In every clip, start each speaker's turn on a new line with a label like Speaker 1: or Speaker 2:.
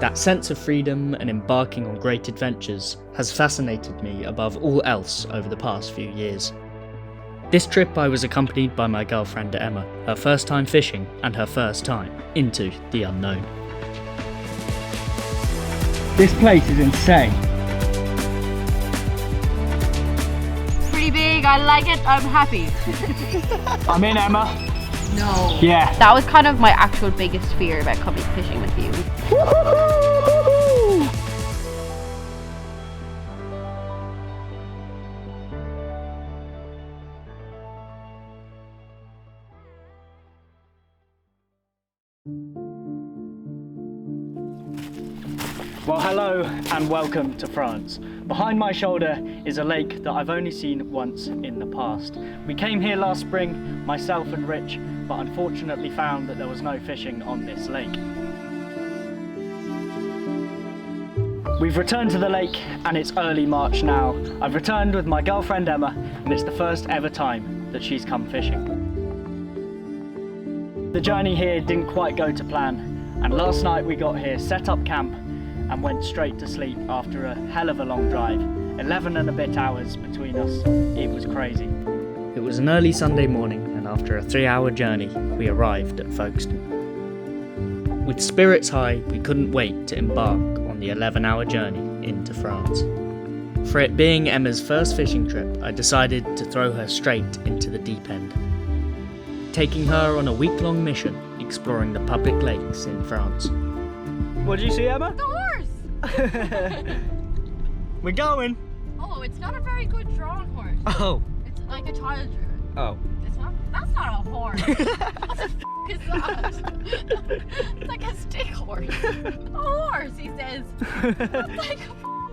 Speaker 1: That sense of freedom and embarking on great adventures has fascinated me above all else over the past few years. This trip I was accompanied by my girlfriend Emma, her first time fishing and her first time into the unknown. This place is insane.
Speaker 2: Pretty big, I like it, I'm happy.
Speaker 1: I'm in, Emma.
Speaker 2: No.
Speaker 1: Yeah.
Speaker 2: That was kind of my actual biggest fear about coming fishing with you.
Speaker 1: Well, hello and welcome to France. Behind my shoulder is a lake that I've only seen once in the past. We came here last spring, myself and Rich, but unfortunately found that there was no fishing on this lake. We've returned to the lake and it's early March now. I've returned with my girlfriend Emma and it's the first ever time that she's come fishing. The journey here didn't quite go to plan, and last night we got here, set up camp and went straight to sleep after a hell of a long drive. 11 and a bit hours between us. It was crazy. It was an early Sunday morning, and after a 3-hour journey, we arrived at Foxinternational. With spirits high, we couldn't wait to embark on the 11-hour journey into France. For it being Emma's first fishing trip, I decided to throw her straight into the deep end, taking her on a week-long mission exploring the public lakes in France. What did you see, Emma?
Speaker 2: The horse!
Speaker 1: We're going!
Speaker 2: Oh, it's not a very good drawn horse.
Speaker 1: Oh.
Speaker 2: It's like a child driven.
Speaker 1: Oh.
Speaker 2: It's not, that's not a horse. What the f is that? It's like a stick horse. A horse, he says. It's like a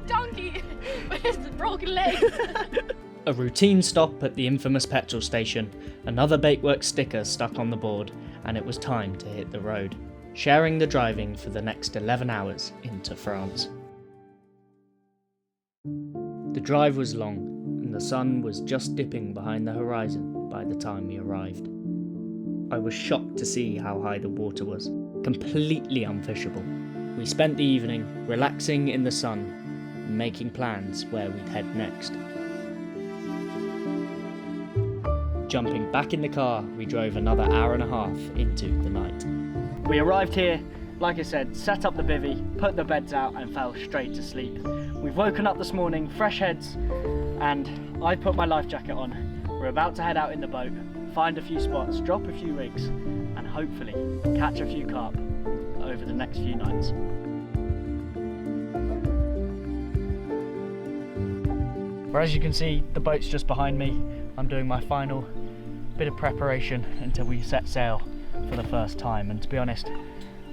Speaker 2: donkey with his broken legs.
Speaker 1: A routine stop at the infamous petrol station, another Baitworks sticker stuck on the board, and it was time to hit the road, sharing the driving for the next 11 hours into France. The drive was long, and the sun was just dipping behind the horizon by the time we arrived. I was shocked to see how high the water was, completely unfishable. We spent the evening relaxing in the sun and making plans where we'd head next. Jumping back in the car, we drove another hour and a half into the night. We arrived here, like I said, set up the bivvy, put the beds out and fell straight to sleep. We've woken up this morning, fresh heads, and I put my life jacket on. We're about to head out in the boat, find a few spots, drop a few rigs, and hopefully catch a few carp over the next few nights. Well, as you can see, the boat's just behind me. I'm doing my final bit of preparation until we set sail for the first time, and to be honest,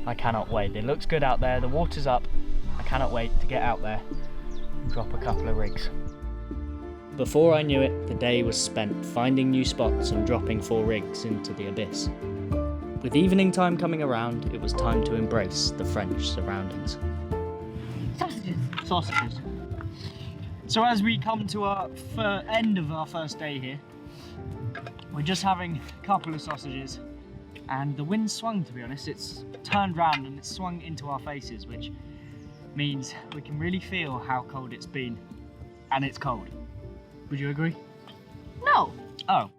Speaker 1: I cannot wait. It looks good out there, the water's up. I cannot wait to get out there and drop a couple of rigs. Before I knew it, the day was spent finding new spots and dropping 4 rigs into the abyss. With evening time coming around, it was time to embrace the French surroundings. Sausages. So as we come to our end of our first day here, we're just having a couple of sausages, and the wind swung, to be honest. It's turned round and it's swung into our faces, which means we can really feel how cold it's been, and it's cold. Would you agree?
Speaker 2: No.
Speaker 1: Oh.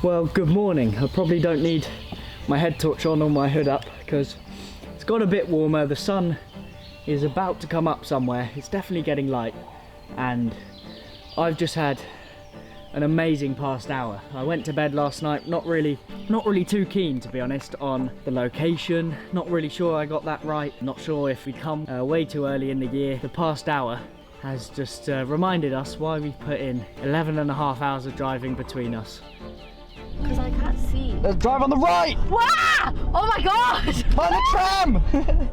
Speaker 1: Well, good morning. I probably don't need my head torch on or my hood up because it's got a bit warmer. The sun is about to come up somewhere. It's definitely getting light, and I've just had an amazing past hour. I went to bed last night not really too keen, to be honest, on the location. Not really sure I got that right. Not sure if we come way too early in the year. The past hour has just reminded us why we put in 11 and a half hours of driving between us.
Speaker 2: Because I can't see.
Speaker 1: Let's drive on the right!
Speaker 2: Wow! Oh my god!
Speaker 1: By the tram!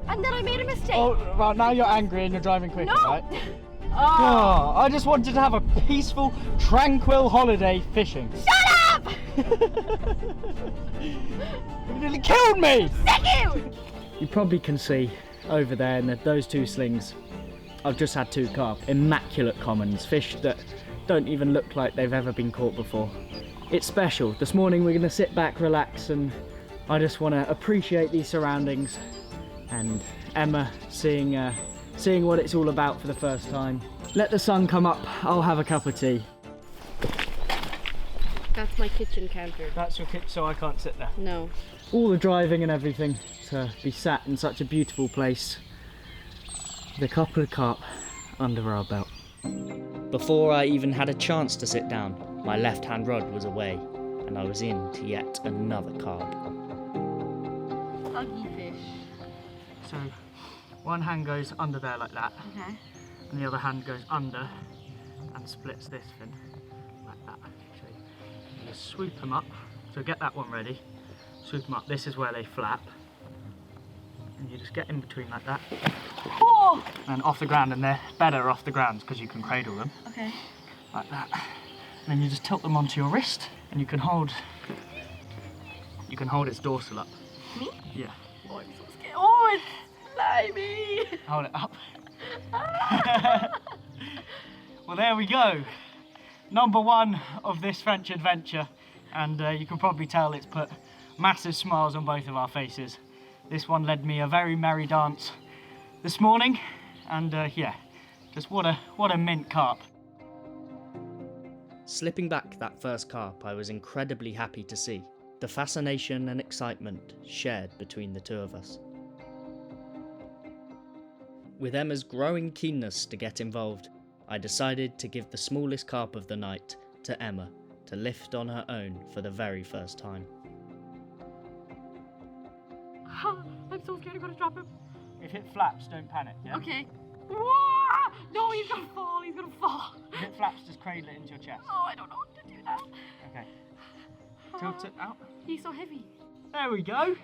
Speaker 2: And then I made a mistake.
Speaker 1: Oh, well, now you're angry and you're driving quicker,
Speaker 2: No.
Speaker 1: right?
Speaker 2: Oh.
Speaker 1: I just wanted to have a peaceful, tranquil holiday fishing.
Speaker 2: Shut
Speaker 1: You nearly killed me! You probably can see over there in those two slings, I've just had 2 carp. Immaculate commons, fish that don't even look like they've ever been caught before. It's special. This morning we're going to sit back, relax, and I just want to appreciate these surroundings. And Emma seeing what it's all about for the first time. Let the sun come up, I'll have a cup of tea.
Speaker 2: That's my kitchen counter.
Speaker 1: That's your kitchen, so I can't sit there.
Speaker 2: No.
Speaker 1: All the driving and everything to be sat in such a beautiful place with a couple of carp under our belt. Before I even had a chance to sit down, my left-hand rod was away and I was into yet another carp.
Speaker 2: Ugly fish.
Speaker 1: So one hand goes under there like that,
Speaker 2: Okay.
Speaker 1: and the other hand goes under and splits this fin like that. So you just swoop them up. So get that one ready. Swoop them up. This is where they flap, and you just get in between like that.
Speaker 2: Oh!
Speaker 1: And off the ground, and they're better off the ground because you can cradle them
Speaker 2: Okay.
Speaker 1: like that. And then you just tilt them onto your wrist, and you can hold its dorsal up.
Speaker 2: Me?
Speaker 1: Yeah.
Speaker 2: Oh, I'm so scared. Oh, it's slimy.
Speaker 1: Hold it up. Well, there we go. Number 1 of this French adventure, and you can probably tell it's put massive smiles on both of our faces. This one led me a very merry dance this morning, and yeah, just what a mint carp. Slipping back that first carp, I was incredibly happy to see the fascination and excitement shared between the two of us. With Emma's growing keenness to get involved, I decided to give the smallest carp of the night to Emma to lift on her own for the very first time.
Speaker 2: I'm so scared I'm gonna drop him.
Speaker 1: If it flaps, don't panic, yeah?
Speaker 2: Okay. No, he's gonna fall. He's gonna fall.
Speaker 1: If it flaps, just cradle it into your chest.
Speaker 2: Oh, I don't know how to do that.
Speaker 1: Okay. Tilt it out.
Speaker 2: He's so heavy.
Speaker 1: There we go.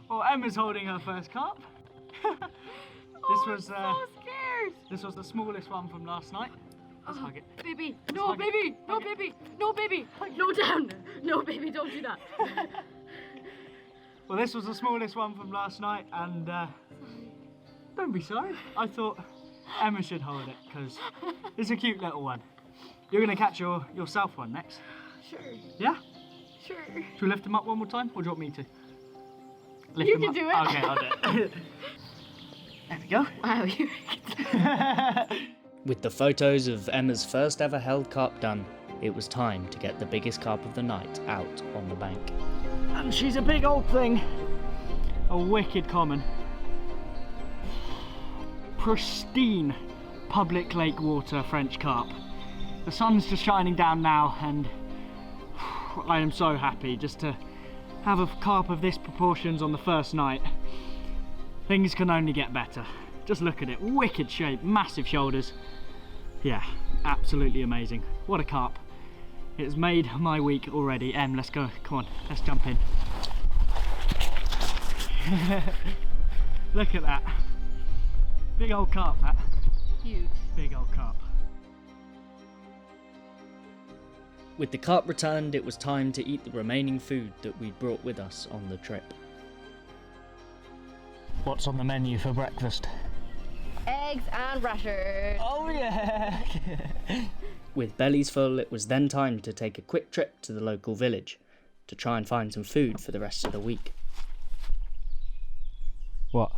Speaker 1: Well, Emma's holding her first carp.
Speaker 2: I'm so scared.
Speaker 1: This was the smallest one from last night. Let's hug it.
Speaker 2: Baby,
Speaker 1: Let's
Speaker 2: no
Speaker 1: hug it.
Speaker 2: baby, no
Speaker 1: Hug it.
Speaker 2: baby, no baby, no down, no baby, don't do that.
Speaker 1: Well, this was the smallest one from last night, and don't be sorry. I thought Emma should hold it because it's a cute little one. You're gonna catch yourself one next.
Speaker 2: Sure.
Speaker 1: Yeah?
Speaker 2: Sure.
Speaker 1: Should we lift them up one more time, or do you want me to? Lift
Speaker 2: You
Speaker 1: them
Speaker 2: can
Speaker 1: up?
Speaker 2: do it.
Speaker 1: Okay, I'll do it. There we go.
Speaker 2: Wow, you
Speaker 1: With the photos of Emma's first ever held carp done, it was time to get the biggest carp of the night out on the bank. And she's a big old thing. A wicked common. Pristine public lake water French carp. The sun's just shining down now, and I am so happy just to have a carp of this proportions on the first night. Things can only get better. Just look at it, wicked shape, massive shoulders. Yeah, absolutely amazing. What a carp. It's made my week already. Em, let's go, come on, let's jump in. Look at that. Big old carp, that.
Speaker 2: huge.
Speaker 1: Big old carp. With the carp returned, it was time to eat the remaining food that we'd brought with us on the trip. What's on the menu for breakfast?
Speaker 2: Eggs and rashers.
Speaker 1: Oh yeah! With bellies full, it was then time to take a quick trip to the local village to try and find some food for the rest of the week. What?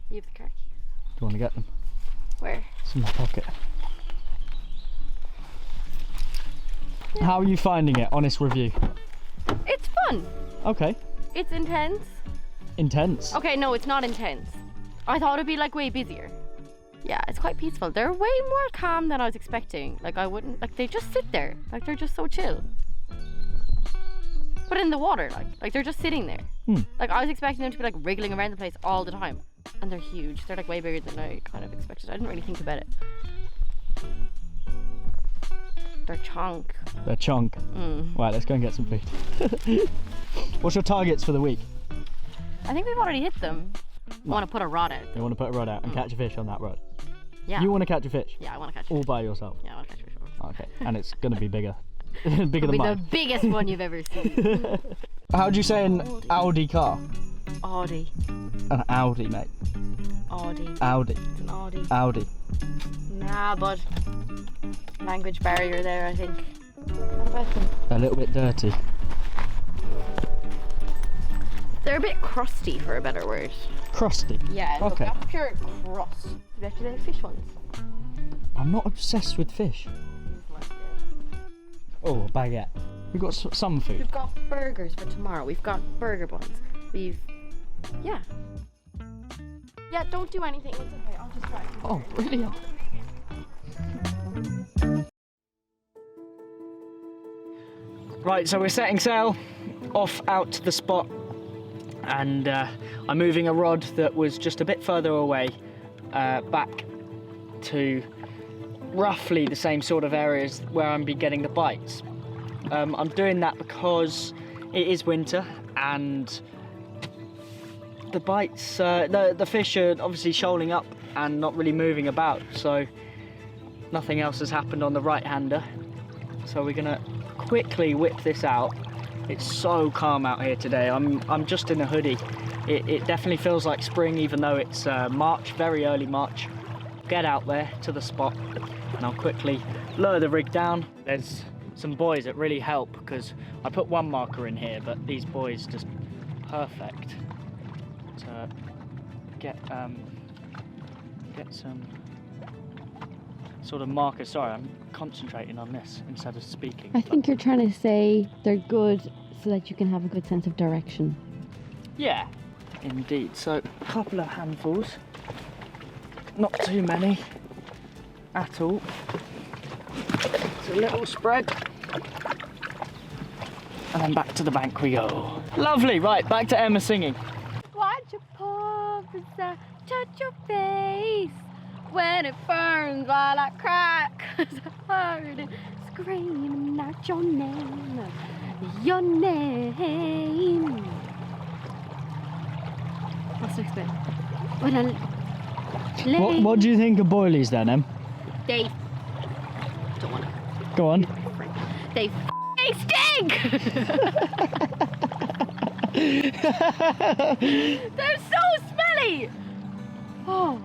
Speaker 2: You have the car keys.
Speaker 1: Do you want to get them?
Speaker 2: Where?
Speaker 1: It's in my pocket. How are you finding it? Honest review.
Speaker 2: It's fun.
Speaker 1: Okay.
Speaker 2: It's intense.
Speaker 1: Intense.
Speaker 2: Okay, no, it's not intense. I thought it'd be like way busier. Yeah, it's quite peaceful. They're way more calm than I was expecting. Like I wouldn't, like they just sit there. Like they're just so chill. But in the water, like they're just sitting there. Like I was expecting them to be like wriggling around the place all the time. And they're huge. They're like way bigger than I kind of expected. I didn't really think about it. They're chunk.
Speaker 1: They're chunk. Right, let's go and get some food. What's your targets for the week?
Speaker 2: I think we've already hit them. I want to put a rod out.
Speaker 1: You want to put a rod out and catch a fish on that rod?
Speaker 2: Yeah.
Speaker 1: You want to catch a fish?
Speaker 2: Yeah, I want to catch a
Speaker 1: All
Speaker 2: fish.
Speaker 1: by yourself?
Speaker 2: Yeah, I want to catch a fish.
Speaker 1: Okay, and it's going to be bigger Bigger than mine.
Speaker 2: The biggest one you've ever seen.
Speaker 1: How do you say an Audi car?
Speaker 2: Audi.
Speaker 1: An Audi, mate.
Speaker 2: Audi.
Speaker 1: Audi.
Speaker 2: It's an Audi.
Speaker 1: Audi.
Speaker 2: Nah, bud. Language barrier there, I think. What about them?
Speaker 1: A little bit dirty.
Speaker 2: They're a bit crusty, for a better word.
Speaker 1: Crusty?
Speaker 2: Yeah, look,
Speaker 1: Okay.
Speaker 2: that's pure crust. Do you actually like fish ones?
Speaker 1: I'm not obsessed with fish. Oh, a baguette. We've got some food.
Speaker 2: We've got burgers for tomorrow. We've got burger buns. Yeah, don't do anything. It's okay. I'll just try.
Speaker 1: Oh, brilliant. Right, so we're setting sail off out to the spot, and I'm moving a rod that was just a bit further away back to roughly the same sort of areas where I'm be getting the bites. I'm doing that because it is winter and the bites, the fish are obviously shoaling up and not really moving about, so nothing else has happened on the right-hander. So we're gonna quickly whip this out. It's so calm out here today. I'm just in a hoodie. It definitely feels like spring, even though it's March, very early March. Get out there to the spot and I'll quickly lower the rig down. There's some buoys that really help because I put one marker in here, but these buoys just perfect to get some sort of markers. Sorry, I'm concentrating on this instead of speaking.
Speaker 2: I think you're trying to say they're good so that you can have a good sense of direction.
Speaker 1: Yeah, indeed. So a couple of handfuls, not too many at all. It's a little spread. And then back to the bank we go. Lovely, right, back to Emma singing.
Speaker 2: Watch your paws touch your face when it burns while I cry, 'cause I heard it screaming out your name, your name. What's next bit? When I lay.
Speaker 1: What do you think of boilies then, Em?
Speaker 2: They don't want to.
Speaker 1: Go on.
Speaker 2: They stink! They're so smelly! Oh,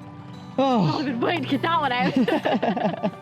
Speaker 2: I've been waiting to get that one out.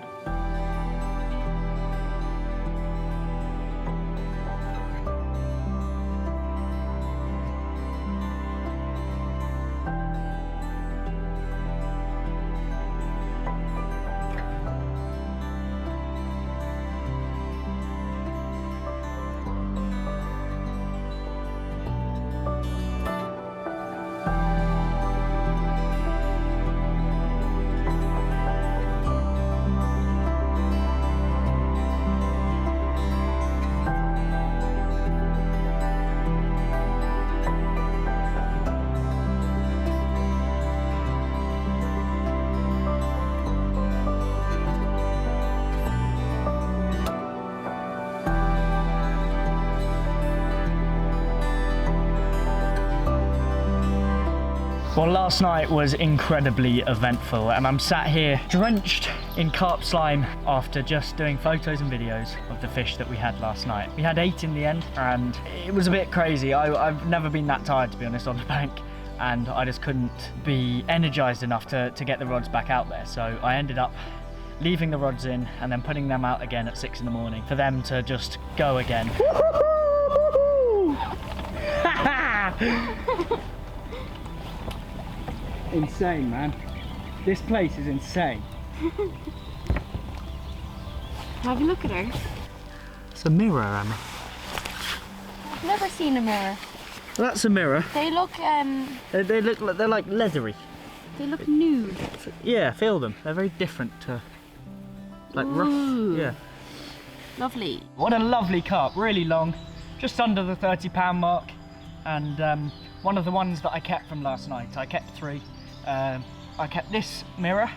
Speaker 2: Well, last night was incredibly eventful and I'm sat here drenched in carp slime after just doing photos and videos of the fish that we had last night. We had 8 in the end and it was a bit crazy. I've never been that tired, to be honest, on the bank, and I just couldn't be energized enough to get the rods back out there. So I ended up leaving the rods in and then putting them out again at 6 in the morning for them to just go again. Insane, man. This place is insane. Have a look at her.
Speaker 1: It's a mirror, Emma.
Speaker 2: I've never seen a mirror.
Speaker 1: That's a mirror.
Speaker 2: They look
Speaker 1: They look like, they're like leathery.
Speaker 2: they look nude.
Speaker 1: Yeah, feel them. They're very different to like
Speaker 2: Ooh.
Speaker 1: rough. Yeah.
Speaker 2: Lovely.
Speaker 1: What a lovely carp. Really long, just under the 30-pound mark, and one of the ones that I kept from last night. I kept 3. I kept this mirror,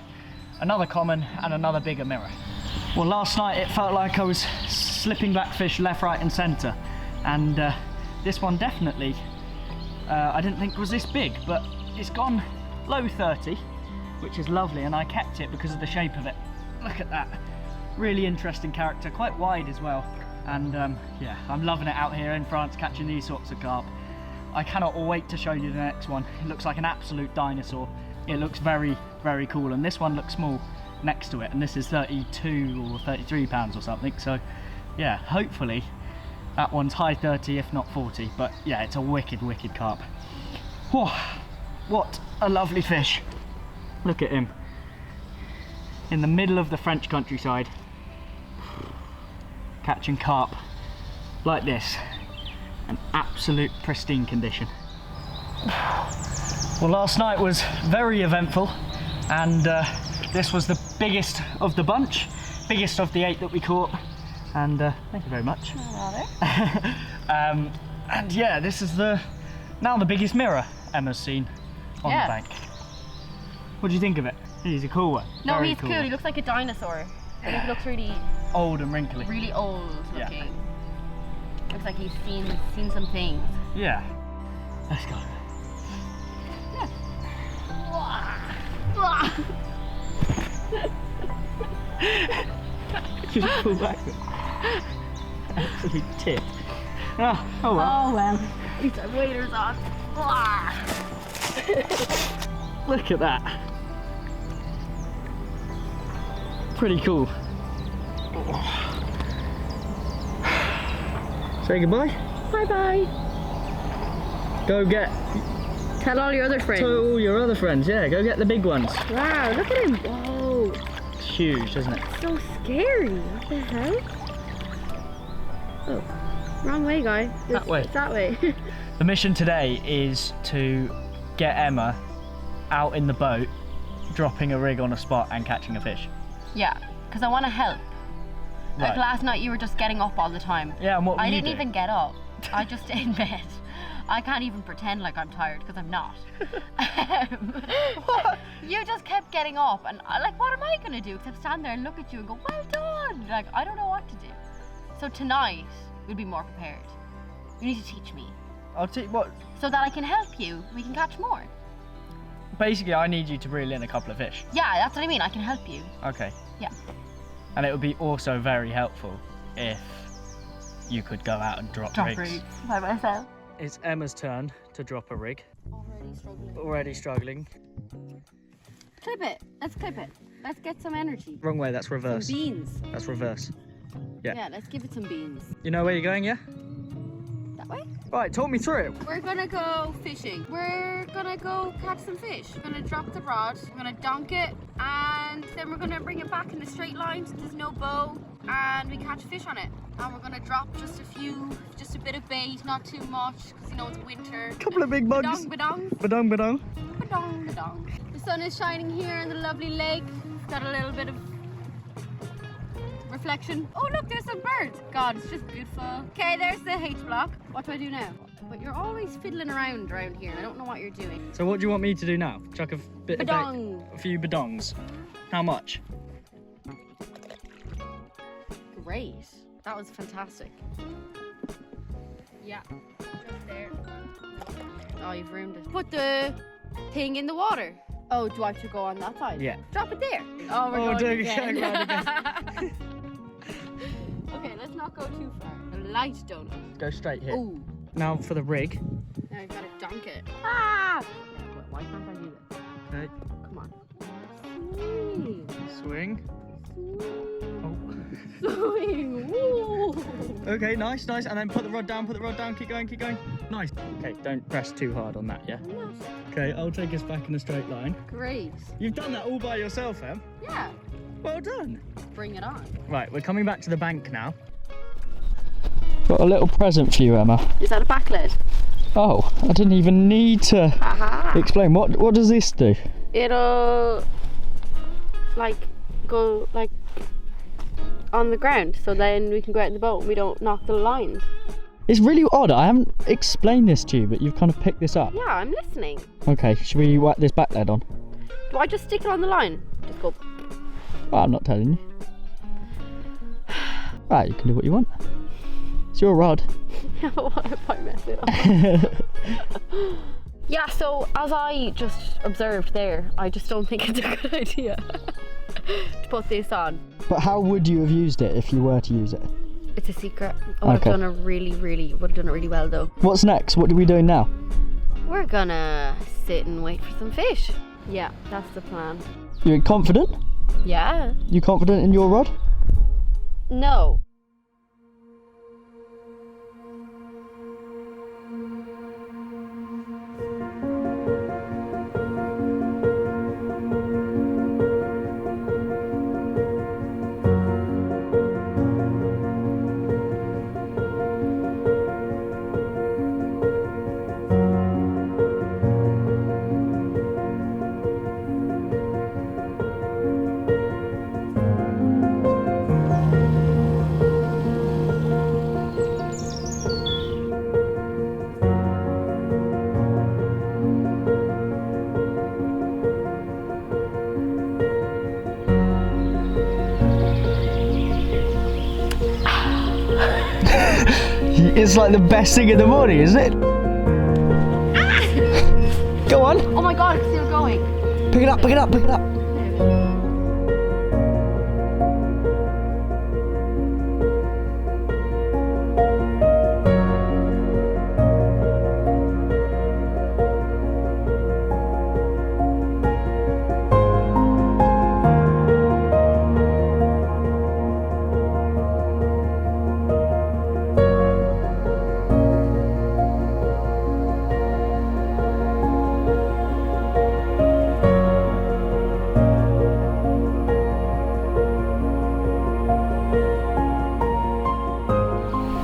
Speaker 1: another common, and another bigger mirror. Well, last night it felt like I was slipping back fish left, right, and centre, and this one definitely I didn't think was this big, but it's gone low 30, which is lovely, and I kept it because of the shape of it. Look at that. Really interesting character, quite wide as well, And yeah, I'm loving it out here in France catching these sorts of carp. I cannot wait to show you the next one. It looks like an absolute dinosaur. It looks very, very cool, and this one looks small next to it, and this is 32 or 33 pounds or something. So yeah, hopefully that one's high 30 if not 40, but yeah, it's a wicked, wicked carp. Whoa, what a lovely fish. Look at him in the middle of the French countryside, catching carp like this, an absolute pristine condition. Well, last night was very eventful, and this was the biggest of the bunch, biggest of the 8 that we caught, and thank you very much. And yeah, this is now the biggest mirror Emma's seen on the bank. What do you think of it? He's a cool one.
Speaker 2: No,
Speaker 1: very
Speaker 2: he's cool. He looks like a dinosaur. I think he looks really
Speaker 1: old and wrinkly.
Speaker 2: Really old looking. Looks like he's seen some things.
Speaker 1: Yeah. Let's go. Just pull back. Absolute tip. Oh well.
Speaker 2: Oh well. At least our waders on.
Speaker 1: Look at that. Pretty cool. Say goodbye.
Speaker 2: Bye bye.
Speaker 1: Go get.
Speaker 2: Tell all your other friends.
Speaker 1: Tell all your other friends, yeah. Go get the big ones.
Speaker 2: Wow, look at him. Whoa.
Speaker 1: It's huge, isn't it?
Speaker 2: So scary. What the hell? Oh, wrong way, guy.
Speaker 1: That way.
Speaker 2: It's that way.
Speaker 1: The mission today is to get Emma out in the boat, dropping a rig on a spot and catching a fish.
Speaker 2: Yeah, because I want to help. Like
Speaker 1: Right.
Speaker 2: last night, you were just getting up all the time.
Speaker 1: Yeah, and what were
Speaker 2: I
Speaker 1: you
Speaker 2: didn't
Speaker 1: doing?
Speaker 2: even get up. I just stayed in bed. I can't even pretend like I'm tired because I'm not. You just kept getting up, and like, what am I gonna do except stand there and look at you and go, well done? Like, I don't know what to do. So tonight, we'll be more prepared. You need to teach me.
Speaker 1: I'll teach what?
Speaker 2: So that I can help you, we can catch more.
Speaker 1: Basically, I need you to reel in a couple of fish.
Speaker 2: Yeah, that's what I mean, I can help you.
Speaker 1: Okay.
Speaker 2: Yeah.
Speaker 1: And it would be also very helpful if you could go out and drop rigs.
Speaker 2: By myself.
Speaker 1: It's Emma's turn to drop a rig.
Speaker 2: Already struggling.
Speaker 1: Already struggling.
Speaker 2: Clip it. Let's clip it. Let's get some energy.
Speaker 1: Wrong way, that's reverse.
Speaker 2: Some beans.
Speaker 1: That's reverse. Yeah.
Speaker 2: Yeah, let's give it some beans.
Speaker 1: You know where you're going, yeah?
Speaker 2: That way?
Speaker 1: Right, talk me through it.
Speaker 2: We're gonna go fishing. We're gonna go catch some fish. We're gonna drop the rod, we're gonna dunk it, and then we're gonna bring it back in a straight line so there's no bow, and we catch fish on it. And we're gonna drop just a bit of bait, not too much, because you know it's winter.
Speaker 1: Couple of big bugs.
Speaker 2: Badong, badong.
Speaker 1: Badong, badong.
Speaker 2: Badong, badong. The sun is shining here in the lovely lake. It's got a little bit of reflection. Oh look, there's some birds. God, it's just beautiful. Okay, there's the H block. What do I do now? But you're always fiddling around here. I don't know what you're doing.
Speaker 1: So what do you want me to do now? Chuck a bit
Speaker 2: Badong.
Speaker 1: of bait? A few badongs. How much?
Speaker 2: Great. That was fantastic. Yeah, just there. Oh, you've ruined it. Put the thing in the water. Oh, do I have to go on that side?
Speaker 1: Yeah.
Speaker 2: Drop it there. Oh, we're going again.
Speaker 1: again.
Speaker 2: Okay, let's not go too far. A light donut.
Speaker 1: Go straight here.
Speaker 2: Ooh.
Speaker 1: Now for the rig.
Speaker 2: Now you've got to dunk it. Ah! Why can't I do this?
Speaker 1: Okay.
Speaker 2: Come on. Swing.
Speaker 1: Swing.
Speaker 2: Swing. Woo.
Speaker 1: Okay, nice, nice. And then put the rod down, keep going, keep going. Nice. Okay, don't press too hard on that, yeah?
Speaker 2: Yes.
Speaker 1: Okay, I'll take us back in a straight line.
Speaker 2: Great.
Speaker 1: You've done that all by yourself, Em.
Speaker 2: Yeah.
Speaker 1: Well done.
Speaker 2: Bring it on.
Speaker 1: Right, we're coming back to the bank now. Got a little present for you, Emma.
Speaker 2: Is that a back lead?
Speaker 1: Oh, I didn't even need to
Speaker 2: Aha.
Speaker 1: explain. What does this do?
Speaker 2: It'll like go like on the ground, so then we can go out in the boat and we don't knock the lines.
Speaker 1: It's really odd. I haven't explained this to you, but you've kind of picked this up.
Speaker 2: Yeah, I'm listening.
Speaker 1: Okay, should we whack this back lead on?
Speaker 2: Do I just stick it on the line? Just go.
Speaker 1: Well, I'm not telling you. Right, you can do what you want. It's your rod.
Speaker 2: Yeah, but what if I mess it up? Yeah, so as I just observed there, I just don't think it's a good idea to put this on.
Speaker 1: But how would you have used it if you were to use it?
Speaker 2: It's a secret. I would have done it really well though.
Speaker 1: What's next? What are we doing now?
Speaker 2: We're gonna sit and wait for some fish. Yeah, that's the plan.
Speaker 1: You confident?
Speaker 2: Yeah.
Speaker 1: You confident in your rod?
Speaker 2: No.
Speaker 1: It's like the best thing in the morning, isn't it? Go on.
Speaker 2: Oh my god, it's still going.
Speaker 1: Pick it up, pick it up, pick it up.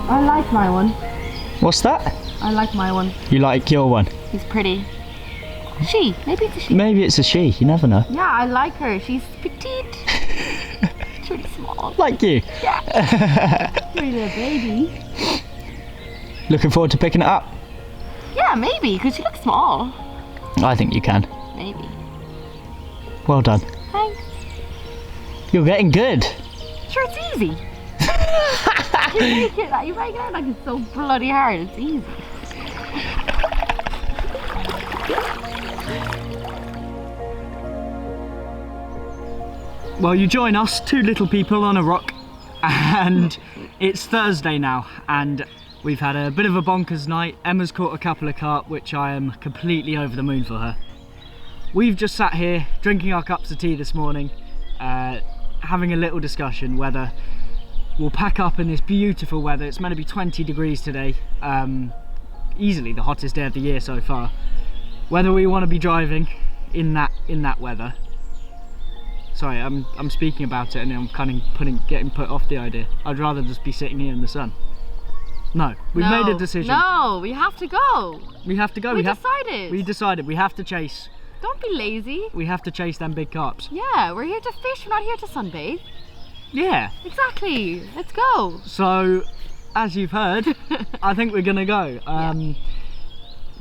Speaker 2: I like my one.
Speaker 1: What's that?
Speaker 2: I like my one.
Speaker 1: You like your one?
Speaker 2: She's pretty. She. Maybe it's a she.
Speaker 1: Maybe it's a she, you never know.
Speaker 2: Yeah, I like her. She's petite. She's really small.
Speaker 1: Like you?
Speaker 2: Yeah. Pretty little baby.
Speaker 1: Looking forward to picking it up?
Speaker 2: Yeah, maybe, because she looks small.
Speaker 1: I think you can.
Speaker 2: Maybe.
Speaker 1: Well done.
Speaker 2: Thanks.
Speaker 1: You're getting good.
Speaker 2: Sure, it's easy. You make it out like it's so bloody hard. It's easy.
Speaker 1: Well, you join us, two little people on a rock, and it's Thursday now, and we've had a bit of a bonkers night. Emma's caught a couple of carp, which I am completely over the moon for her. We've just sat here drinking our cups of tea this morning, having a little discussion whether we'll pack up in this beautiful weather. It's meant to be 20 degrees today, easily the hottest day of the year so far. Whether we want to be driving in that weather. Sorry, I'm speaking about it and I'm kind of getting put off the idea. I'd rather just be sitting here in the sun. No, we've made a decision.
Speaker 2: No, we have to go.
Speaker 1: We have to go.
Speaker 2: We decided.
Speaker 1: We decided we have to chase.
Speaker 2: Don't be lazy.
Speaker 1: We have to chase them big carps.
Speaker 2: Yeah, we're here to fish. We're not here to sunbathe.
Speaker 1: Yeah.
Speaker 2: Exactly. Let's go.
Speaker 1: So, as you've heard, I think we're gonna go.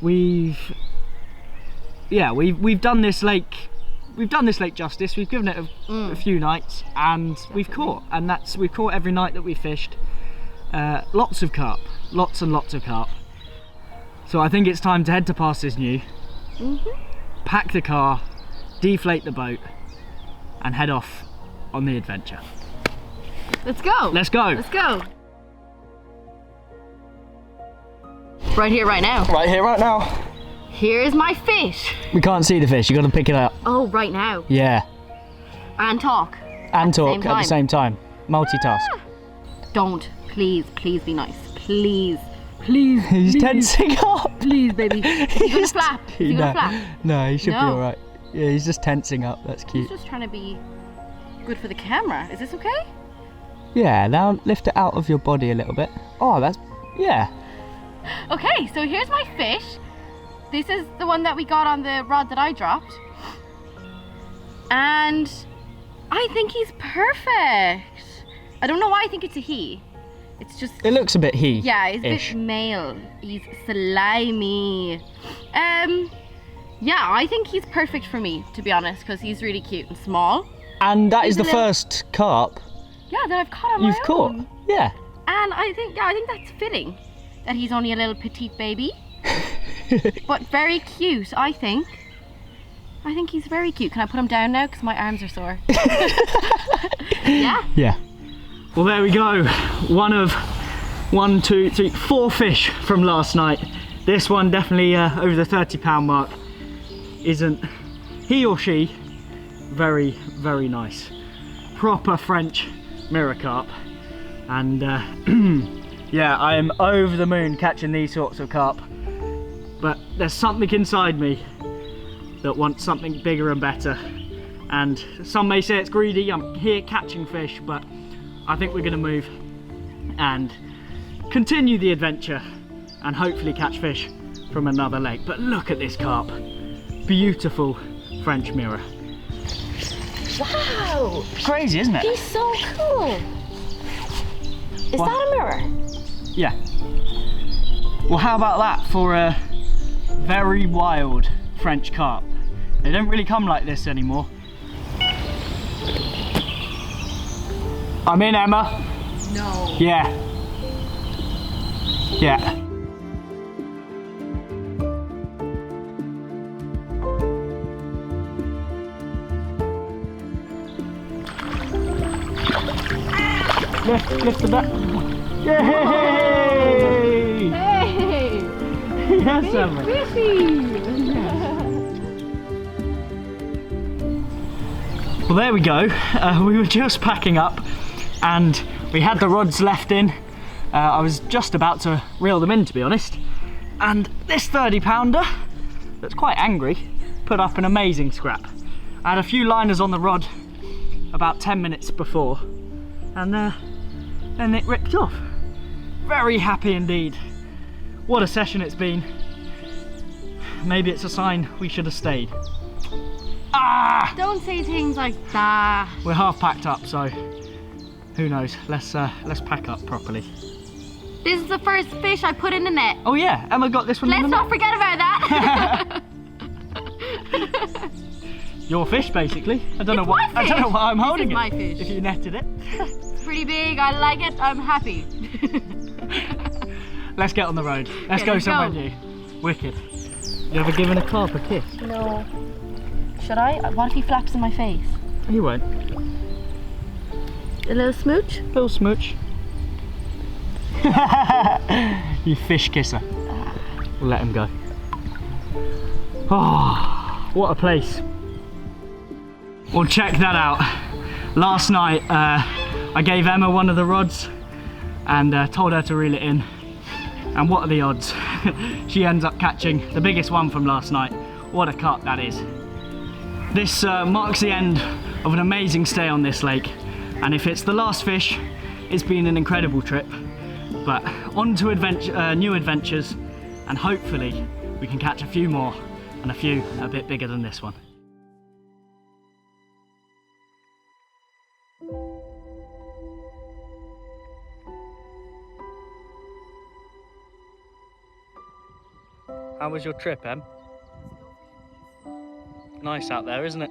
Speaker 1: We've done this lake. We've done this lake justice. We've given it a few nights, and we've caught. And we've caught every night that we fished. Lots of carp, lots and lots of carp. So I think it's time to head to Pastors New, pack the car, deflate the boat, and head off on the adventure.
Speaker 2: Let's go.
Speaker 1: Let's go.
Speaker 2: Let's go. Right here, right now.
Speaker 1: Right here, right now.
Speaker 2: Here's my fish.
Speaker 1: We can't see the fish. You got to pick it up.
Speaker 2: Oh, right now.
Speaker 1: Yeah.
Speaker 2: And talk.
Speaker 1: And talk at the same time. Multitask.
Speaker 2: Don't. Please be nice. Please. He's
Speaker 1: tensing up.
Speaker 2: Please, baby. Is he gonna flap? Is he gonna flap?
Speaker 1: No, he should be alright. Yeah, he's just tensing up. That's cute.
Speaker 2: He's just trying to be good for the camera. Is this okay?
Speaker 1: Yeah, now lift it out of your body a little bit. Oh, yeah.
Speaker 2: Okay, so here's my fish. This is the one that we got on the rod that I dropped. And I think he's perfect. I don't know why I think it's a he. It's just...
Speaker 1: It looks a bit he.
Speaker 2: Yeah, he's a bit male. He's slimy. Yeah, I think he's perfect for me, to be honest, because he's really cute and small.
Speaker 1: And that is the first carp.
Speaker 2: Yeah, that I've caught on my own.
Speaker 1: You've caught? Yeah.
Speaker 2: And I think that's fitting. That he's only a little petite baby. But very cute, I think. I think he's very cute. Can I put him down now? Because my arms are sore. Yeah?
Speaker 1: Yeah. Well, there we go. One of 4 fish from last night. This one definitely over the 30-pound mark. Isn't he or she very, very nice. Proper French mirror carp. And yeah, I am over the moon catching these sorts of carp. But there's something inside me that wants something bigger and better. And some may say it's greedy. I'm here catching fish, but I think we're gonna move and continue the adventure and hopefully catch fish from another lake. But look at this carp. Beautiful French mirror.
Speaker 2: Wow!
Speaker 1: Crazy, isn't it?
Speaker 2: He's so cool. Is that a mirror?
Speaker 1: Yeah. Well, how about that for a very wild French carp? They don't really come like this anymore. I'm in, Emma.
Speaker 2: No.
Speaker 1: Yeah. Yeah. Lift the back. Yay!
Speaker 2: Hey!
Speaker 1: Yes, Emma.
Speaker 2: Fishy!
Speaker 1: Well, there we go. We were just packing up and we had the rods left in. I was just about to reel them in, to be honest. And this 30-pounder, that's quite angry, put up an amazing scrap. I had a few liners on the rod about 10 minutes before, and then it ripped off. Very happy indeed. What a session it's been. Maybe it's a sign we should have stayed. Ah!
Speaker 2: Don't say things like that.
Speaker 1: We're half packed up, so who knows? Let's pack up properly.
Speaker 2: This is the first fish I put in the net.
Speaker 1: Oh yeah, Emma got this one.
Speaker 2: Let's not forget about that.
Speaker 1: Your fish, basically. I don't know why I'm holding it.
Speaker 2: My fish.
Speaker 1: If you netted it.
Speaker 2: It's pretty big. I like it. I'm happy.
Speaker 1: Let's get on the road. Let's go somewhere new. Wicked. You ever given a carp a kiss?
Speaker 2: No. Should I? What if he flaps in my face?
Speaker 1: He won't.
Speaker 2: A little smooch?
Speaker 1: Little smooch. You fish kisser. We'll let him go. Oh, what a place. Well, check that out. Last night I gave Emma one of the rods and told her to reel it in. And what are the odds? She ends up catching the biggest one from last night. What a carp that is. This marks the end of an amazing stay on this lake. And if it's the last fish, it's been an incredible trip. But on to new adventures, and hopefully we can catch a few more, and a few a bit bigger than this one. How was your trip, Em? Nice out there, isn't it?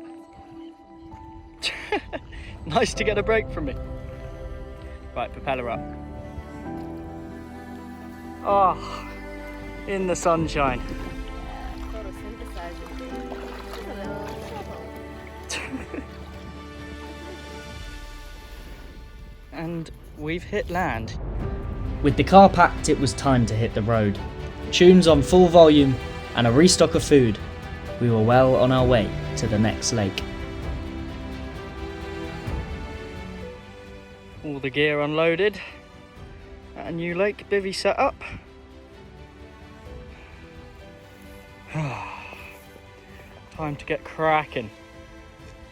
Speaker 1: Nice to get a break from me. Right, propeller up. Oh, in the sunshine. And we've hit land. With the car packed, it was time to hit the road. Tunes on full volume and a restock of food, we were well on our way to the next lake. All the gear unloaded at a new lake, bivvy set up. Time to get cracking.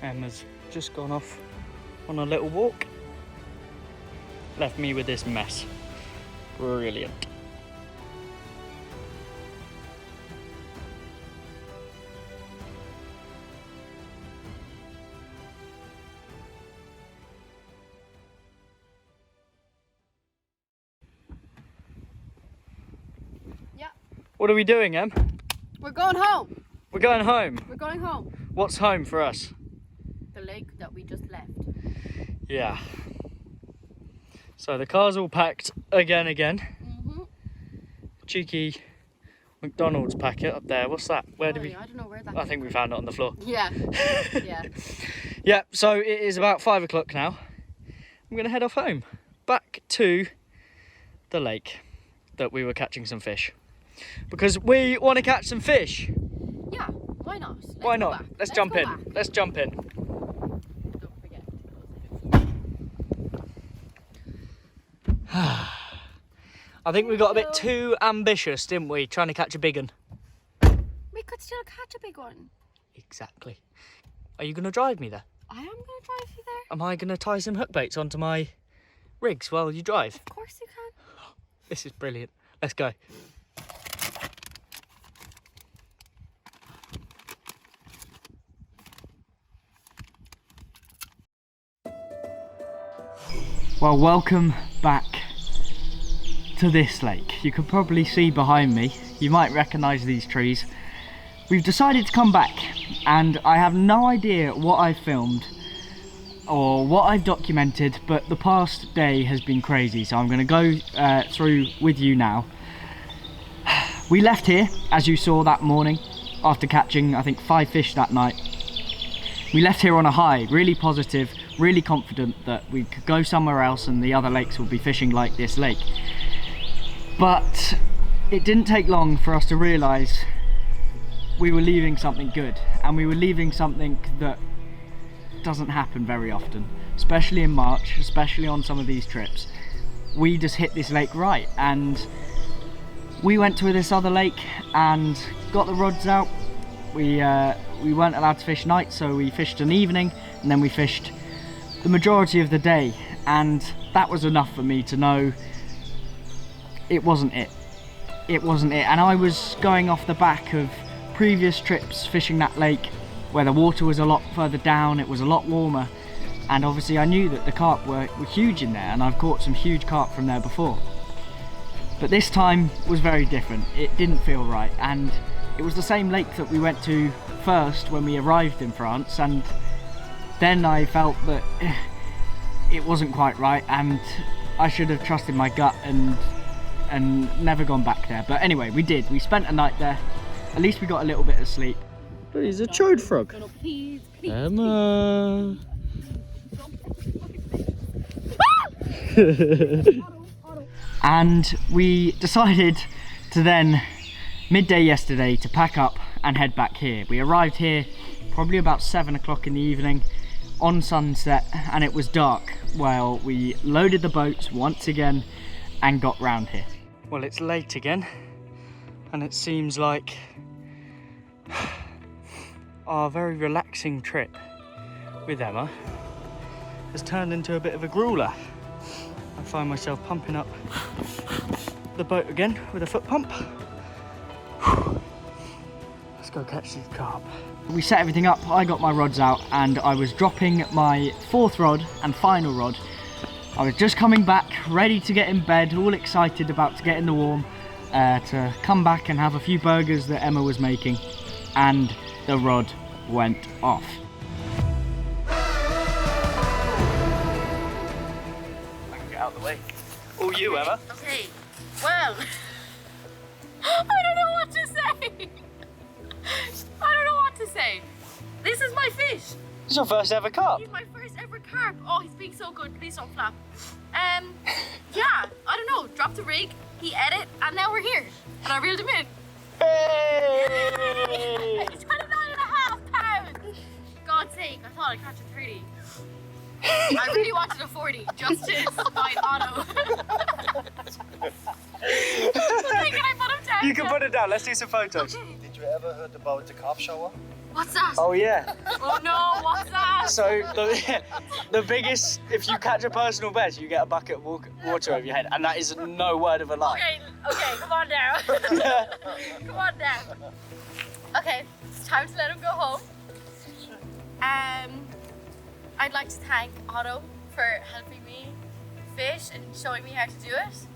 Speaker 1: Emma's just gone off on a little walk. Left me with this mess. Brilliant. What are we doing, Em?
Speaker 2: We're going home.
Speaker 1: We're going home.
Speaker 2: We're going home.
Speaker 1: What's home for us?
Speaker 2: The lake that we just left.
Speaker 1: Yeah. So the car's all packed again.
Speaker 2: Mm-hmm.
Speaker 1: Cheeky McDonald's packet up there. What's that? Where did we?
Speaker 2: I don't know where that.
Speaker 1: I think we found it on the floor.
Speaker 2: Yeah. Yeah.
Speaker 1: Yeah. So it is about 5 o'clock now. I'm gonna head off home. back to the lake that we were catching some fish. Because we want to catch some fish.
Speaker 2: Yeah, why not?
Speaker 1: Why not? Let's jump in. Let's jump in.
Speaker 2: Don't forget.
Speaker 1: I think we got a bit too ambitious, didn't we? Trying to catch a big one.
Speaker 2: We could still catch a big one.
Speaker 1: Exactly. Are you going to drive me there?
Speaker 2: I am going to drive you there.
Speaker 1: Am I going to tie some hook baits onto my rigs while you drive?
Speaker 2: Of course you can.
Speaker 1: This is brilliant. Let's go. Well, welcome back to this lake. You can probably see behind me, you might recognise these trees. We've decided to come back, and I have no idea what I filmed or what I've documented, but the past day has been crazy, so I'm going to go through with you now. We left here, as you saw that morning, after catching I think 5 fish that night. We left here on a high, really positive, really confident that we could go somewhere else and the other lakes will be fishing like this lake. But it didn't take long for us to realise we were leaving something good, and we were leaving something that doesn't happen very often, especially in March, especially on some of these trips. We just hit this lake right, and we went to this other lake and got the rods out. We weren't allowed to fish night, so we fished an evening, and then we fished the majority of the day, and that was enough for me to know it wasn't it. It wasn't it. And I was going off the back of previous trips fishing that lake where the water was a lot further down, it was a lot warmer, and obviously I knew that the carp were huge in there, and I've caught some huge carp from there before. But this time was very different. It didn't feel right, and it was the same lake that we went to first when we arrived in France, and then I felt that it wasn't quite right, and I should have trusted my gut and never gone back there. But anyway, we did. We spent a night there. At least we got a little bit of sleep. But he's a chode frog.
Speaker 2: No, please, please.
Speaker 1: Emma. And we decided to then, midday yesterday, to pack up and head back here. We arrived here probably about 7 o'clock in the evening on sunset, and it was dark while we loaded the boats once again and got round here. Well, it's late again, and it seems like our very relaxing trip with Emma has turned into a bit of a grueler. I find myself pumping up the boat again with a foot pump. Let's go catch these carp. We set everything up, I got my rods out, and I was dropping my 4th rod and final rod. I was just coming back, ready to get in bed, all excited about to get in the warm, to come back and have a few burgers that Emma was making, and the rod went off. I can get out of the way. All you, Emma.
Speaker 2: Okay, well, I don't know what to say. I don't know what to say. This is my fish.
Speaker 1: This is your first ever carp.
Speaker 2: He's my first ever carp. Oh, he's being so good. Please don't flap. Yeah, I don't know. Dropped the rig, he ate it, and now we're here. And I reeled him in.
Speaker 1: Hey!
Speaker 2: It's 29.5 pounds. God's sake, I thought I'd catch a 30. I really wanted a 40, just to spite Otto. Okay, can I put him down?
Speaker 1: You can put it down. Let's do some photos.
Speaker 2: Okay.
Speaker 3: Did you ever heard about the carp shower?
Speaker 2: What's that?
Speaker 1: Oh yeah.
Speaker 2: Oh no, what's that?
Speaker 1: So the biggest, if you catch a personal best, you get a bucket of water over your head, and that is no word of a lie.
Speaker 2: Okay, come on down. Come on down. Okay, it's time to let him go home. I'd like to thank Otto for helping me fish and showing me how to do it.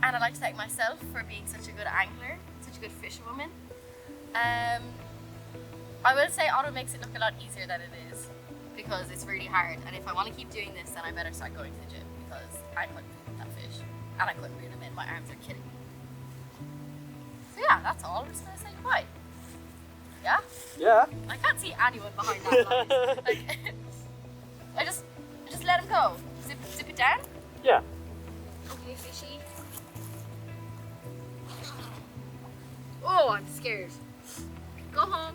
Speaker 2: And I'd like to thank myself for being such a good angler, such a good fisherwoman. I will say Otto makes it look a lot easier than it is, because it's really hard, and if I want to keep doing this, then I better start going to the gym, because I couldn't pick that fish, and I couldn't reel him in. My arms are killing me. So yeah, that's all. I'm just going to say goodbye. Yeah?
Speaker 1: Yeah.
Speaker 2: I can't see anyone behind that line. Like, I just let him go. Zip it down?
Speaker 1: Yeah.
Speaker 2: Okay, fishy. Oh, I'm scared. Go home.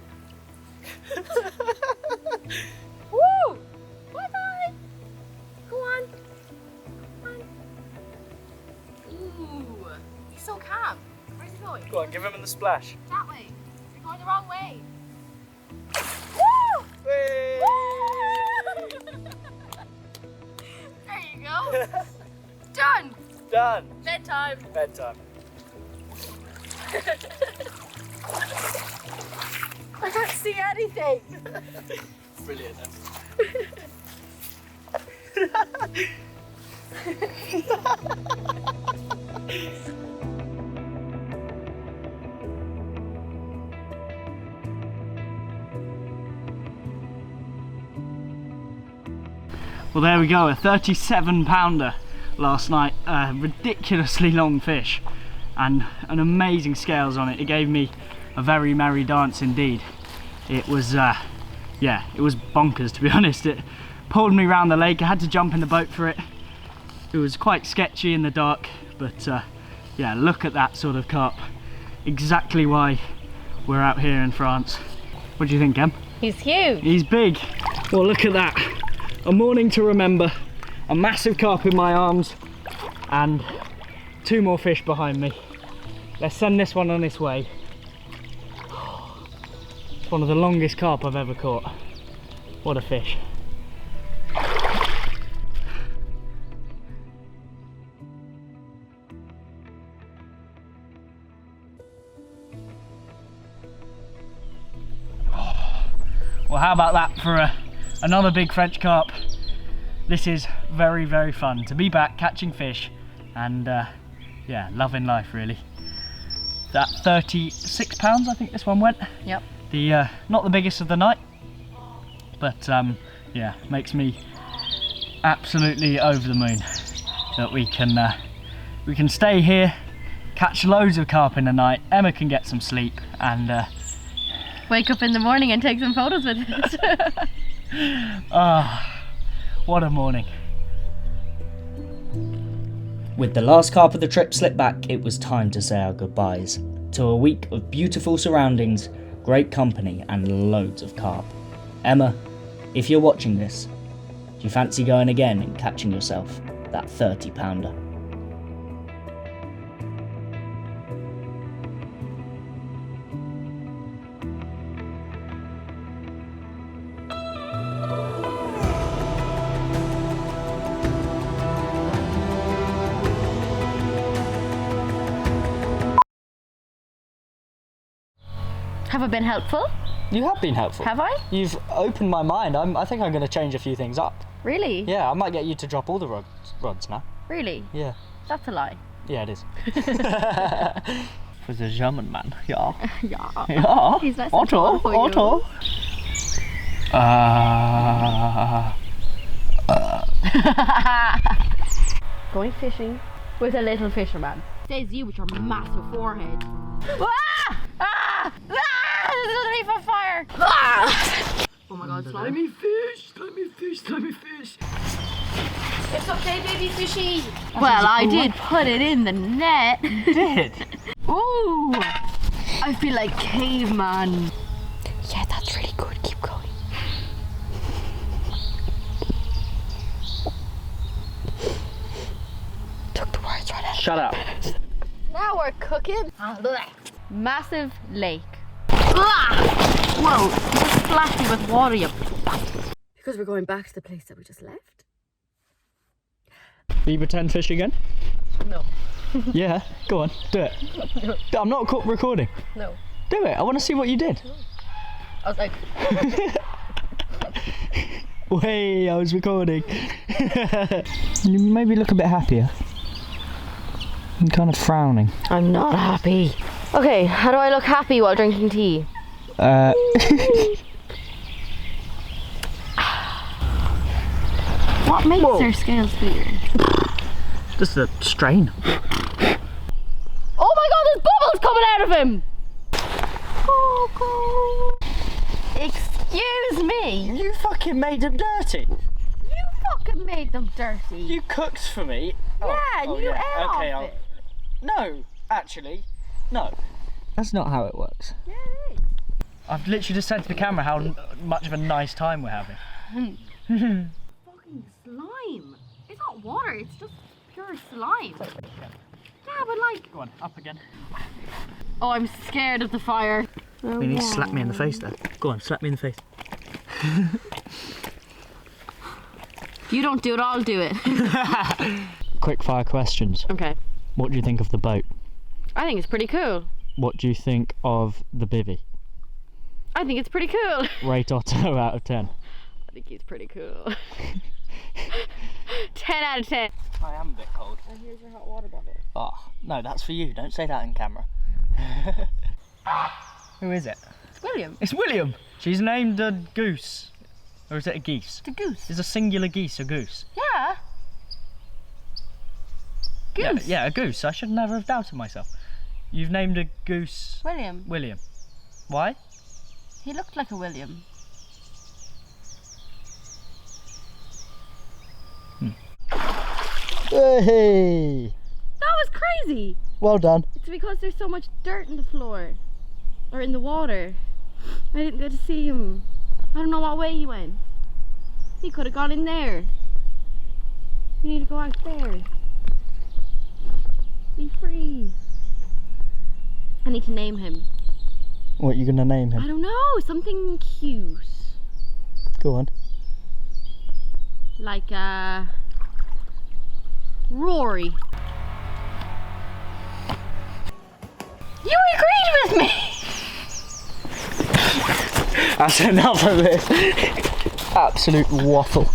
Speaker 2: Woo! Bye-bye. Go on. Come on. Ooh, he's so calm. Where's he going?
Speaker 1: Go on, give him the splash.
Speaker 2: That way. You're going the wrong way. Woo!
Speaker 1: Whee!
Speaker 2: There you go. Done.
Speaker 1: Done.
Speaker 2: Bedtime.
Speaker 1: Bedtime.
Speaker 2: I can't see anything.
Speaker 1: Brilliant. Well, there we go, a 37-pounder last night. Ridiculously long fish and an amazing scales on it. It gave me a very merry dance indeed. It was, yeah, it was bonkers, to be honest. It pulled me around the lake. I had to jump in the boat for it. It was quite sketchy in the dark, but yeah, look at that sort of carp. Exactly why we're out here in France. What do you think, Em?
Speaker 2: He's huge.
Speaker 1: He's big. Well, look at that. A morning to remember. A massive carp in my arms and 2 more fish behind me. Let's send this one on its way. It's one of the longest carp I've ever caught. What a fish. Well, how about that for another big French carp? This is very, very fun to be back catching fish and yeah, loving life really. That 36 pounds I think this one went.
Speaker 2: Yep.
Speaker 1: The not the biggest of the night, but yeah, makes me absolutely over the moon that we can stay here, catch loads of carp in the night. Emma can get some sleep and
Speaker 2: Wake up in the morning and take some photos with it.
Speaker 1: ah, what a morning.
Speaker 4: With the last carp of the trip slipped back, it was time to say our goodbyes to a week of beautiful surroundings, great company and loads of carp. Emma, if you're watching this, do you fancy going again and catching yourself that 30-pounder?
Speaker 2: Have I been helpful?
Speaker 1: You have been helpful.
Speaker 2: Have I?
Speaker 1: You've opened my mind. I think I'm going to change a few things up.
Speaker 2: Really?
Speaker 1: Yeah, I might get you to drop all the rods now.
Speaker 2: Really?
Speaker 1: Yeah.
Speaker 2: That's a lie.
Speaker 1: Yeah, it is. For the German man, yeah.
Speaker 2: Yeah.
Speaker 1: Yeah.
Speaker 2: He's nice and
Speaker 1: Otto,
Speaker 2: tall for you.
Speaker 1: Otto.
Speaker 2: Going fishing with a little fisherman. Says you with your massive forehead. Ah! Ah! Ah! This is underneath on fire! Ah! Oh my god, slimy fish! Slimy fish! Slimy fish! It's okay, baby fishy! Well, I did put it in the net.
Speaker 1: You did?
Speaker 2: Ooh! I feel like caveman. Yeah, that's really good. Keep going. Took the words right out.
Speaker 1: Shut up.
Speaker 2: Now we're cooking. Massive lake. Whoa, you splashed me with water, you bastard. Because we're going back to the place that we just left?
Speaker 1: Will you pretend fish again?
Speaker 2: No.
Speaker 1: Yeah, go on, do it. I'm not recording.
Speaker 2: No.
Speaker 1: Do it, I want to see what you did.
Speaker 2: I was like...
Speaker 1: Way, I was recording. You maybe look a bit happier. I'm kind of frowning.
Speaker 2: I'm not happy. Okay, how do I look happy while drinking tea? What makes their scales bigger?
Speaker 1: Just a strain.
Speaker 2: Oh my god, there's bubbles coming out of him! Excuse me?
Speaker 1: You fucking made him dirty.
Speaker 2: You fucking made them dirty.
Speaker 1: You cooked for me.
Speaker 2: Yeah, and you ate off it.
Speaker 1: No, actually, no. That's not how it works.
Speaker 2: Yeah, it is.
Speaker 1: I've literally just said to the camera how much of a nice time we're having.
Speaker 2: Fucking slime. It's not water, it's just pure slime. Yeah, but like...
Speaker 1: Go on, up again.
Speaker 2: Oh, I'm scared of the fire.
Speaker 1: You need to slap me in the face though. Go on, slap me in the face.
Speaker 2: If you don't do it, I'll do it.
Speaker 1: Quick fire questions.
Speaker 2: Okay.
Speaker 1: What do you think of the boat?
Speaker 2: I think it's pretty cool.
Speaker 1: What do you think of the bivvy?
Speaker 2: I think it's pretty cool.
Speaker 1: Rate Otto out of 10.
Speaker 2: I think he's pretty cool. 10 out of 10.
Speaker 1: I am a bit cold.
Speaker 2: And here's your hot water bottle.
Speaker 1: Oh, no, that's for you. Don't say that in camera. Who is it?
Speaker 2: It's William.
Speaker 1: It's William. She's named a goose. Or is it a geese?
Speaker 2: It's a goose.
Speaker 1: Is a singular geese a goose?
Speaker 2: Yeah. Goose.
Speaker 1: Yeah, a goose. I should never have doubted myself. You've named a goose
Speaker 2: William.
Speaker 1: William. Why?
Speaker 2: He looked like a William.
Speaker 1: Hey!
Speaker 2: That was crazy.
Speaker 1: Well done.
Speaker 2: It's because there's so much dirt in the floor. Or in the water. I didn't get to see him. I don't know what way he went. He could have gone in there. You need to go out there. Be free. I need to name him.
Speaker 1: What are you going to name
Speaker 2: I
Speaker 1: him?
Speaker 2: don't know, something cute.
Speaker 1: Go on.
Speaker 2: Like Rory. You agreed with me!
Speaker 1: That's enough of this. Absolute waffle.